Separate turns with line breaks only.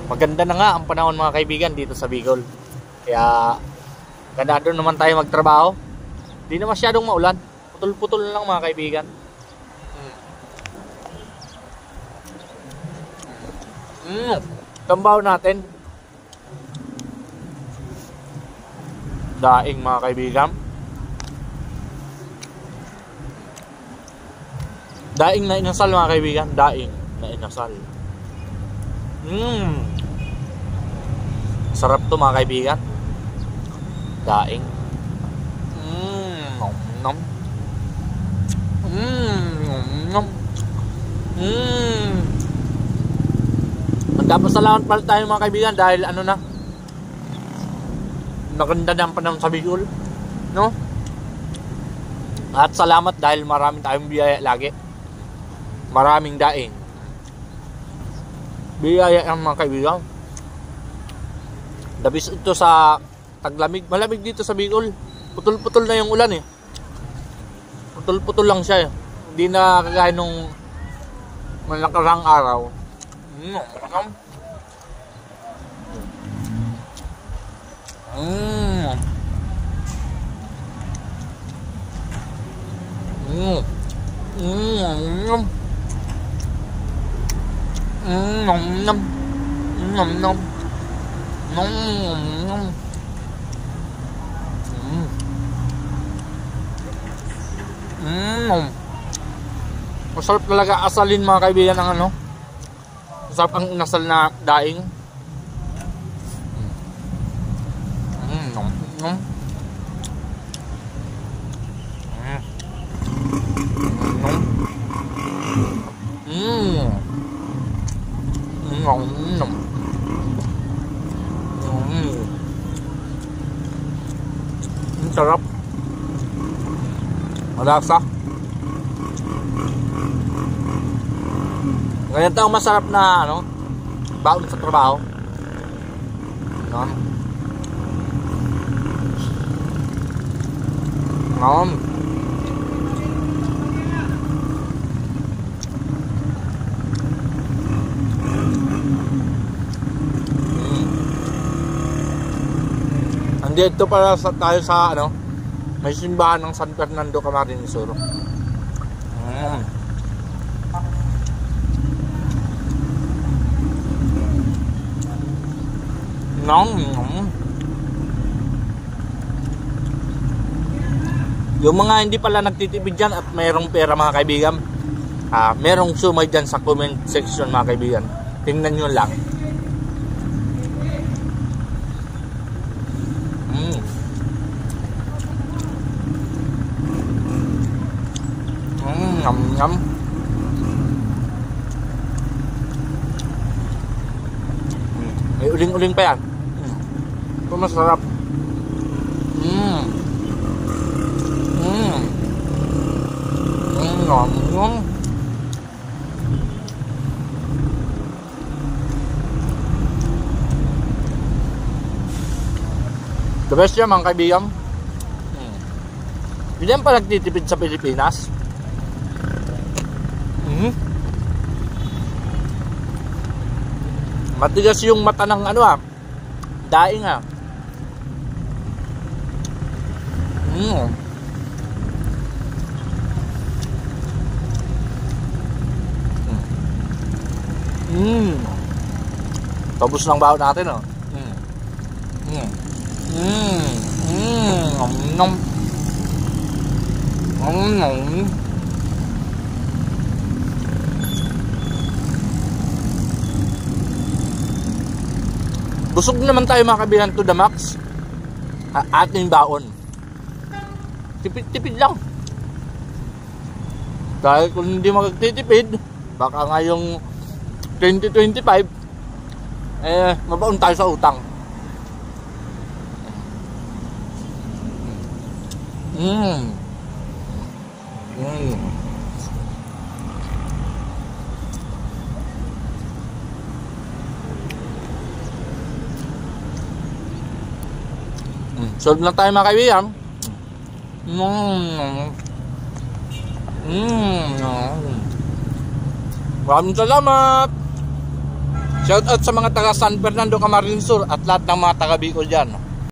Maganda na nga ang panahon mga kaibigan dito sa Bicol. Kaya ganado naman tayo magtrabaho. Hindi na masyadong maulan. Putol-putol lang mga kaibigan. Tambaw natin. Daing mga kaibigan. Daing na inasal mga kaibigan. Daing na inasal. Sarap to mga kaibigan. Daing. Nom nom. Nom. Magpapasalamat pala tayo mga kaibigan dahil ano na, maganda na ang panahon sa Bicol, no? At salamat dahil maraming tayong biyaya lagi. Maraming daing. Biyaya ang mga kaibigan. Dabis ito sa taglamig. Malamig dito sa Bicol. Putol-putol na yung ulan eh. Putol-putol lang siya eh. Hindi na kagaya nung nakarang araw. Masarap talaga asalin mga kaibigan ng ano. Masarap ang inasal na daing. Sarap. Malasa. Ganyan ang masarap na ano, baon sa trabaho. Andito para tayo sa ano, may simbahan ng San Fernando Camarines Sur. Yung mga hindi pala nagtitipid dyan at mayroong pera mga kaibigan, merong sumay dyan sa comment section mga kaibigan. Tingnan nyo lang. Ngam. May uling-uling pa yan. Ito masarap. The best yan mga kaibigan. Hindi yan pa nagtitipid sa Pilipinas. Matigas yung mata ng ano daing Tapos ng baon natin Busog naman tayo mga kaibigan to the max. Ating baon. Tipid-tipid lang. Dahil kung hindi magtitipid, baka ngayong 2025 mabaon tayo sa utang. Solve lang tayo mga kaibigan. Maraming salamat. Shout out sa mga taga San Fernando, Camarines Sur at lahat ng mga taga Bicol dyan.